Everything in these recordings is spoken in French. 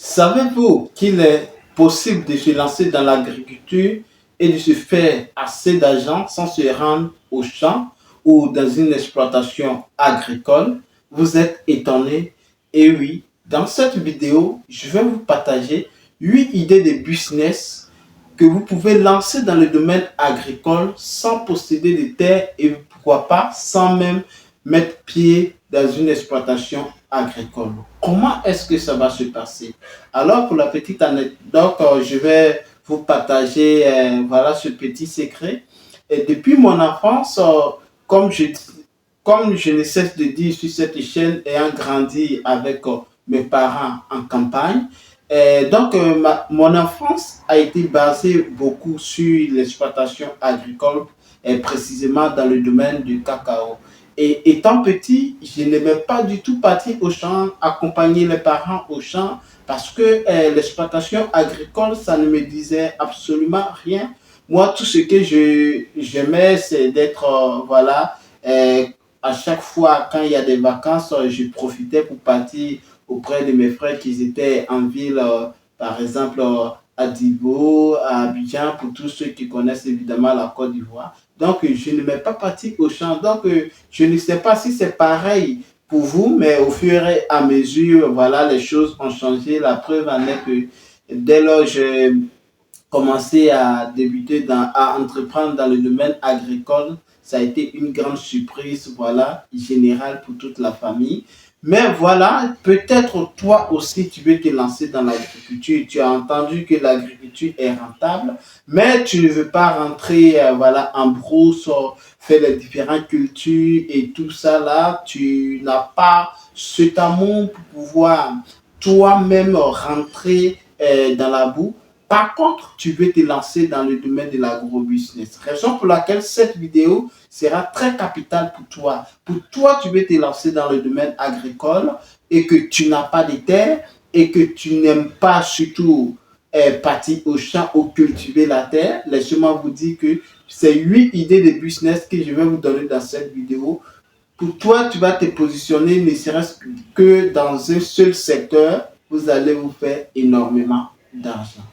Savez-vous qu'il est possible de se lancer dans l'agriculture et de se faire assez d'argent sans se rendre au champ ou dans une exploitation agricole? Vous êtes étonné? Et oui, dans cette vidéo, je vais vous partager 8 idées de business que vous pouvez lancer dans le domaine agricole sans posséder de terre et pourquoi pas sans même mettre pied dans une exploitation agricole. Comment est-ce que ça va se passer? Alors, pour la petite anecdote, je vais vous partager voilà, ce petit secret. Et depuis mon enfance, comme je ne cesse de dire sur cette chaîne, ayant grandi avec mes parents en campagne, mon enfance a été basée beaucoup sur l'exploitation agricole et précisément dans le domaine du cacao. Et étant petit, je n'aimais pas du tout partir au champ, accompagner les parents au champ, parce que l'exploitation agricole, ça ne me disait absolument rien. Moi, tout ce que j'aimais, c'est d'être, voilà, euh, à chaque fois, quand il y a des vacances, je profitais pour partir auprès de mes frères qui étaient en ville, par exemple à Dibo, à Abidjan, pour tous ceux qui connaissent évidemment la Côte d'Ivoire. Donc, je ne m'ai pas parti au champ. Donc, je ne sais pas si c'est pareil pour vous, mais au fur et à mesure, voilà, les choses ont changé. La preuve en est que dès lors que j'ai commencé à à entreprendre dans le domaine agricole, ça a été une grande surprise, voilà, générale pour toute la famille. Mais voilà, peut-être toi aussi tu veux te lancer dans l'agriculture. Tu as entendu que l'agriculture est rentable, mais tu ne veux pas rentrer voilà, en brousse, faire les différentes cultures et tout ça là. Tu n'as pas cet amour pour pouvoir toi-même rentrer dans la boue. Par contre, tu veux te lancer dans le domaine de l'agrobusiness. Raison pour laquelle cette vidéo sera très capitale pour toi. Pour toi, tu veux te lancer dans le domaine agricole et que tu n'as pas de terre et que tu n'aimes pas surtout partir au champ ou cultiver la terre. Laissez-moi vous dire que c'est 8 idées de business que je vais vous donner dans cette vidéo. Pour toi, tu vas te positionner ne serait-ce que dans un seul secteur. Vous allez vous faire énormément d'argent.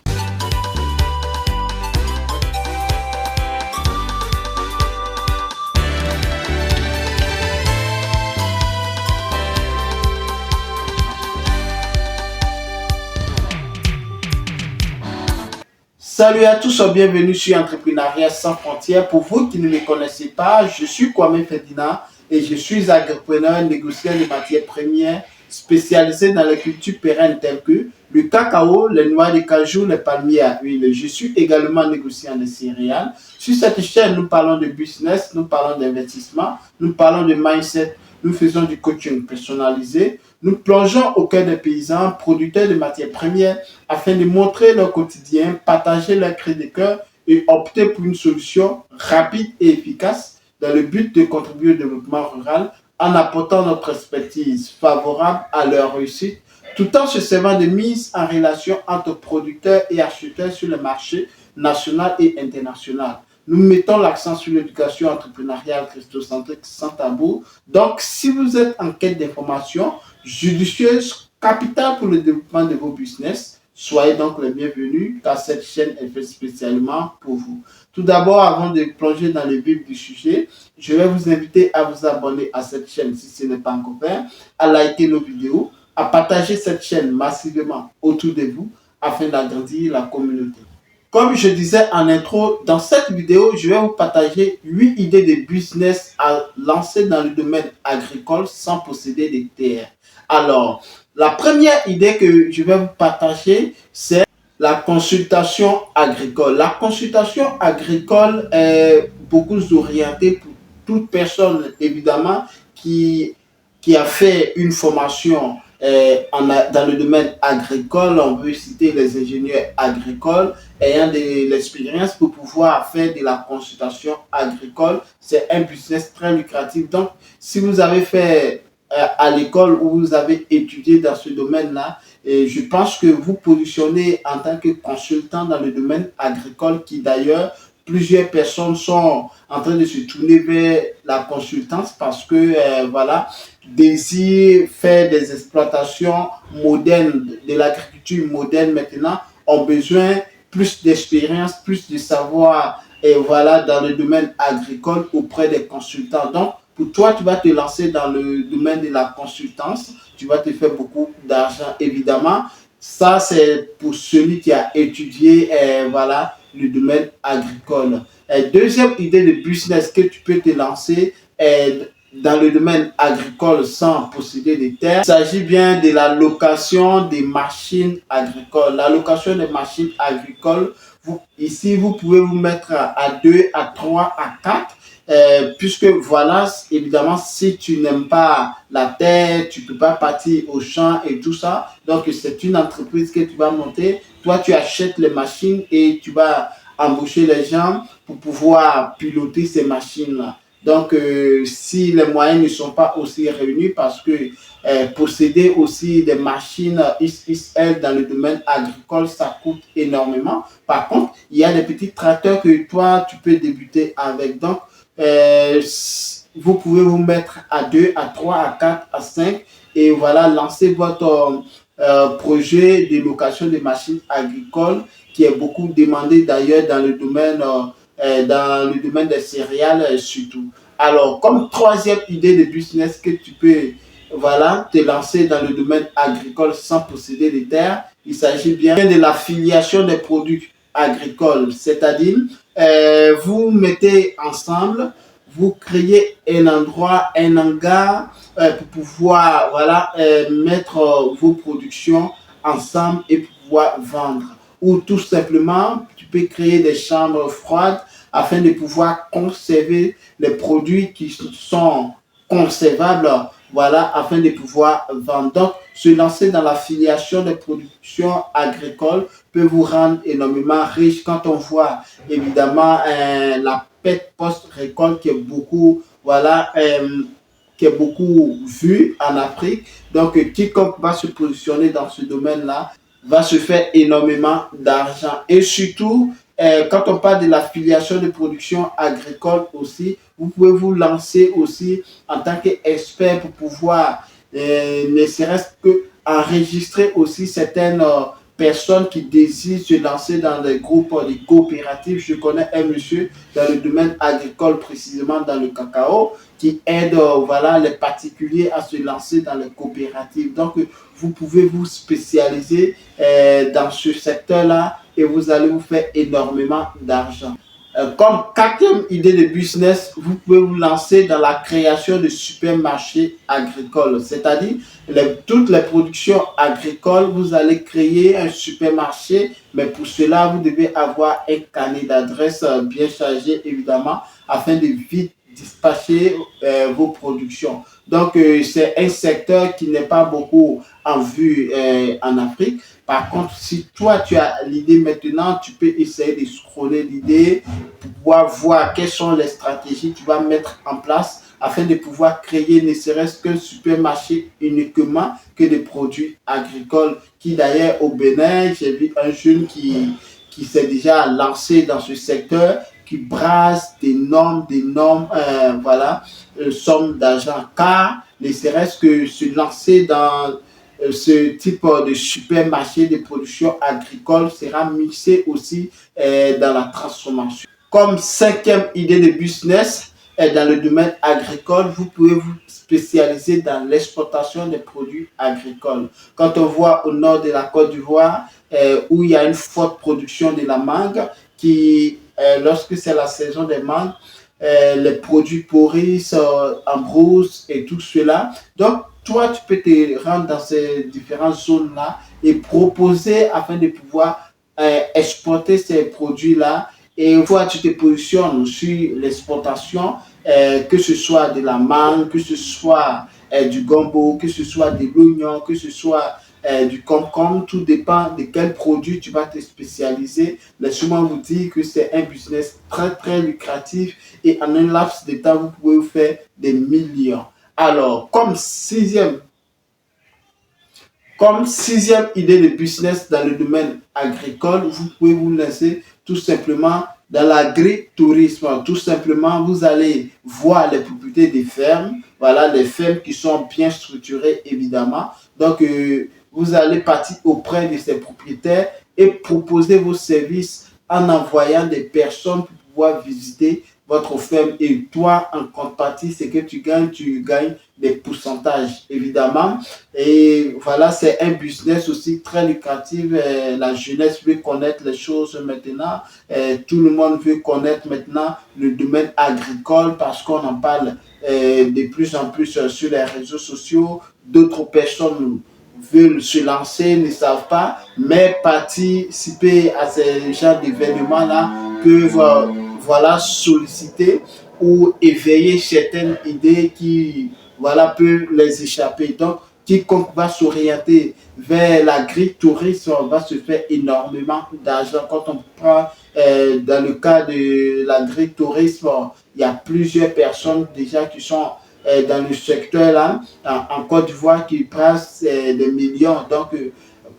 Salut à tous, bienvenue sur Entrepreneuriat sans frontières. Pour vous qui ne me connaissez pas, je suis Kwame Ferdinand et je suis agripreneur, négociant de matières premières spécialisé dans les cultures pérennes telles que le cacao, les noix de cajou, les palmiers à huile. Je suis également négociant de céréales. Sur cette chaîne, nous parlons de business, nous parlons d'investissement, nous parlons de mindset, nous faisons du coaching personnalisé. Nous plongeons au cœur des paysans, producteurs de matières premières, afin de montrer leur quotidien, partager leurs cris de cœur et opter pour une solution rapide et efficace dans le but de contribuer au développement rural en apportant notre expertise favorable à leur réussite, tout en se servant de mise en relation entre producteurs et acheteurs sur le marché national et international. Nous mettons l'accent sur l'éducation entrepreneuriale christocentrique sans tabou. Donc, si vous êtes en quête d'informations judicieuses, capitales pour le développement de vos business, soyez donc les bienvenus car cette chaîne est faite spécialement pour vous. Tout d'abord, avant de plonger dans le vif du sujet, je vais vous inviter à vous abonner à cette chaîne si ce n'est pas encore fait, à liker nos vidéos, à partager cette chaîne massivement autour de vous afin d'agrandir la communauté. Comme je disais en intro, dans cette vidéo, je vais vous partager 8 idées de business à lancer dans le domaine agricole sans posséder de terres. Alors, la première idée que je vais vous partager, c'est la consultation agricole. La consultation agricole est beaucoup orientée pour toute personne, évidemment, qui a fait une formation dans le domaine agricole. On veut citer les ingénieurs agricoles ayant de l'expérience pour pouvoir faire de la consultation agricole. C'est un business très lucratif. Donc, si vous avez fait à l'école où vous avez étudié dans ce domaine-là, et je pense que vous positionnez en tant que consultant dans le domaine agricole qui d'ailleurs plusieurs personnes sont en train de se tourner vers la consultance parce que, voilà, désirent faire des exploitations modernes, de l'agriculture moderne maintenant, ont besoin plus d'expérience, plus de savoir, et voilà, dans le domaine agricole auprès des consultants. Donc, pour toi, tu vas te lancer dans le domaine de la consultance, tu vas te faire beaucoup d'argent, évidemment. Ça, c'est pour celui qui a étudié, voilà, le domaine agricole. Deuxième idée de business que tu peux te lancer est dans le domaine agricole sans posséder des terres. Il s'agit bien de la location des machines agricoles. La location des machines agricoles, ici, vous pouvez vous mettre à 2, à 3, à 4. Puisque voilà, évidemment, si tu n'aimes pas la terre, tu ne peux pas partir au champ et tout ça. Donc, c'est une entreprise que tu vas monter. Toi, tu achètes les machines et tu vas embaucher les gens pour pouvoir piloter ces machines-là. Donc, si les moyens ne sont pas aussi réunis, parce que posséder aussi des machines XXL dans le domaine agricole, ça coûte énormément. Par contre, il y a des petits tracteurs que toi, tu peux débuter avec. Donc, euh, vous pouvez vous mettre à 2, à 3, à 4, à 5 et voilà, lancer votre projet de location de machines agricoles qui est beaucoup demandé d'ailleurs dans le domaine des céréales surtout. Alors, comme troisième idée de business que tu peux, voilà, te lancer dans le domaine agricole sans posséder des terres, il s'agit bien de la filiation des produits agricoles, c'est-à-dire vous mettez ensemble, vous créez un endroit, un hangar pour pouvoir, voilà, mettre vos productions ensemble et pouvoir vendre. Ou tout simplement, tu peux créer des chambres froides afin de pouvoir conserver les produits qui sont conservables, voilà, afin de pouvoir vendre. Donc, se lancer dans la filiation des productions agricoles peut vous rendre énormément riche quand on voit évidemment la perte post-récolte qui est beaucoup, voilà, qui est beaucoup vue en Afrique. Donc, quiconque va se positionner dans ce domaine-là va se faire énormément d'argent. Et surtout, quand on parle de la filiation de production agricole aussi, vous pouvez vous lancer aussi en tant qu'expert pour pouvoir, ne serait-ce que enregistrer aussi certaines personnes qui désirent se lancer dans des groupes, des coopératives. Je connais un monsieur dans le domaine agricole, précisément dans le cacao, qui aide voilà, les particuliers à se lancer dans les coopératives. Donc, vous pouvez vous spécialiser dans ce secteur-là et vous allez vous faire énormément d'argent. Comme quatrième idée de business, vous pouvez vous lancer dans la création de supermarchés agricoles, c'est-à-dire toutes les productions agricoles, vous allez créer un supermarché, mais pour cela, vous devez avoir un carnet d'adresses bien chargé, évidemment, afin de vite dispatcher vos productions. Donc, c'est un secteur qui n'est pas beaucoup en vue en Afrique. Par contre, si toi, tu as l'idée maintenant, tu peux essayer de scroller l'idée pour pouvoir voir quelles sont les stratégies que tu vas mettre en place afin de pouvoir créer ne serait-ce qu'un supermarché uniquement que des produits agricoles qui d'ailleurs au Bénin, j'ai vu un jeune qui s'est déjà lancé dans ce secteur, qui brasse d'énormes voilà, sommes d'argent car ne serait-ce que se lancer dans ce type de supermarché de production agricole sera mixé aussi dans la transformation. Comme cinquième idée de business, dans le domaine agricole, vous pouvez vous spécialiser dans l'exportation des produits agricoles. Quand on voit au nord de la Côte d'Ivoire, où il y a une forte production de la mangue, qui, lorsque c'est la saison des mangues, les produits pourrissent en brousse et tout cela. Donc, toi, tu peux te rendre dans ces différentes zones-là et proposer afin de pouvoir exporter ces produits-là. Et une fois que tu te positionnes sur l'exportation, que ce soit de la mangue, que ce soit du gombo, que ce soit de l'oignon, que ce soit du concombre, tout dépend de quel produit tu vas te spécialiser. Laissez-moi vous dire que c'est un business très très lucratif et en un laps de temps, vous pouvez vous faire des millions. Alors, comme sixième idée de business dans le domaine agricole, vous pouvez vous lancer tout simplement Dans l'agritourisme, tout simplement, vous allez voir les propriétés des fermes, voilà, les fermes qui sont bien structurées, évidemment. Donc, vous allez partir auprès de ces propriétaires et proposer vos services en envoyant des personnes pour pouvoir visiter votre ferme. Et toi, en contrepartie, c'est que tu gagnes des pourcentages, évidemment. Et voilà, c'est un business aussi très lucratif. La jeunesse veut connaître les choses maintenant. Tout le monde veut connaître maintenant le domaine agricole parce qu'on en parle de plus en plus sur les réseaux sociaux. D'autres personnes veulent se lancer, ne savent pas, mais participer à ces genres d'événements-là peuvent voilà, solliciter ou éveiller certaines idées qui voilà, peuvent les échapper. Donc, quiconque va s'orienter vers l'agritourisme va se faire énormément d'argent. Quand on prend dans le cas de l'agritourisme, il y a plusieurs personnes déjà qui sont dans le secteur là, en Côte d'Ivoire, qui passent des millions. Donc,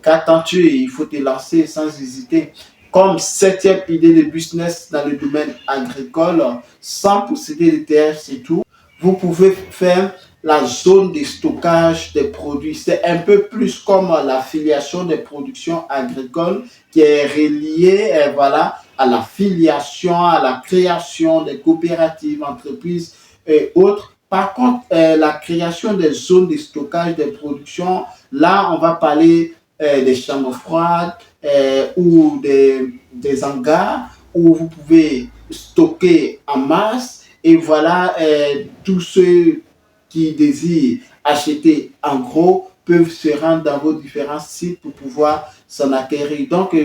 qu'attends-tu? Il faut te lancer sans hésiter. Comme septième idée de business dans le domaine agricole, sans posséder de terre, c'est tout. Vous pouvez faire la zone de stockage des produits. C'est un peu plus comme la filiation des productions agricoles qui est reliée voilà, à la filiation, à la création des coopératives, entreprises et autres. Par contre, la création des zones de stockage des productions, là, on va parler des chambres froides ou des hangars où vous pouvez stocker en masse. Et voilà, tous ceux qui désirent acheter en gros peuvent se rendre dans vos différents sites pour pouvoir s'en acquérir. Donc,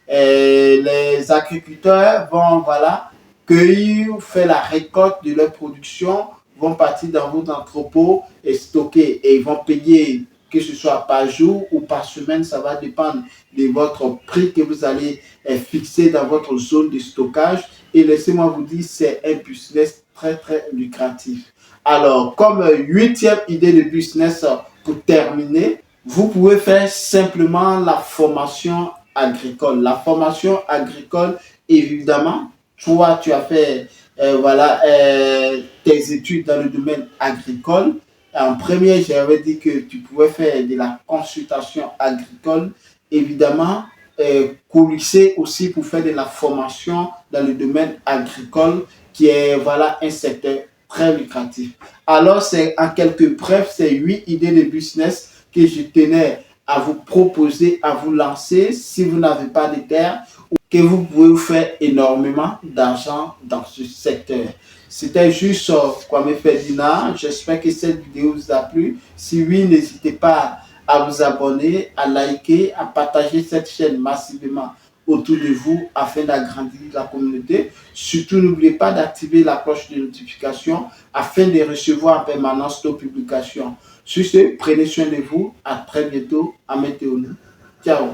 les agriculteurs vont voilà, cueillir, faire la récolte de leur production, vont partir dans vos entrepôts et stocker. Et ils vont payer, que ce soit par jour ou par semaine, ça va dépendre de votre prix que vous allez fixer dans votre zone de stockage. Et laissez-moi vous dire, c'est un business très, très lucratif. Alors, comme huitième idée de business pour terminer, vous pouvez faire simplement la formation agricole. La formation agricole, évidemment, toi, tu as fait voilà, tes études dans le domaine agricole. En premier, j'avais dit que tu pouvais faire de la consultation agricole. Évidemment, Colisée aussi pour faire de la formation dans le domaine agricole qui est voilà, un secteur très lucratif. Alors, c'est en quelques brefs, ces 8 idées de business que je tenais à vous proposer, à vous lancer si vous n'avez pas de terre ou que vous pouvez vous faire énormément d'argent dans ce secteur. C'était juste Kwame Ferdinand. J'espère que cette vidéo vous a plu. Si oui, n'hésitez pas à vous abonner, à liker, à partager cette chaîne massivement autour de vous afin d'agrandir la communauté. Surtout, n'oubliez pas d'activer la cloche de notification afin de recevoir en permanence nos publications. Sur ce, prenez soin de vous. À très bientôt. À Météo. Ciao.